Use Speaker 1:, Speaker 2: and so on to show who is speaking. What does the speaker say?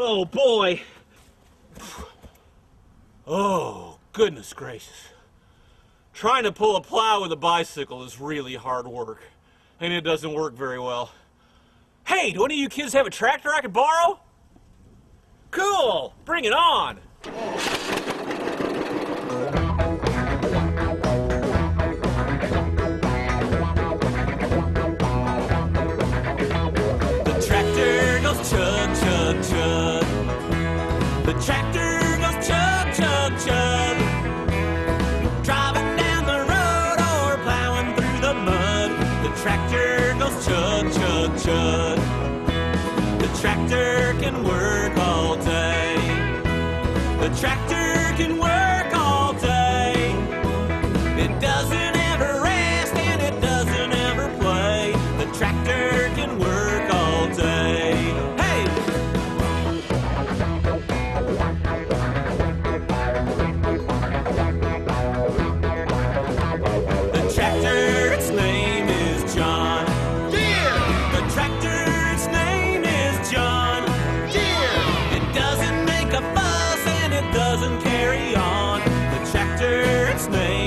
Speaker 1: Oh, boy. Oh, goodness gracious. Trying to pull a plow with a bicycle is really hard work, and it doesn't work very well. Hey, do any of you kids have a tractor I could borrow? Cool, bring it on. The tractor goes chug, chug, chug. The tractor goes chug, chug, chug. Driving down the road or plowing through the mud. The tractor goes chug, chug, chug. The tractor can work all day. The tractor can work all day. It doesn't ever rest and it doesn't ever play. The tractor can work all day. Hey! The tractor, its name is John. Deere! The tractor, its name is John. Deere! It doesn't make a fuss and it doesn't carry on. The tractor, its name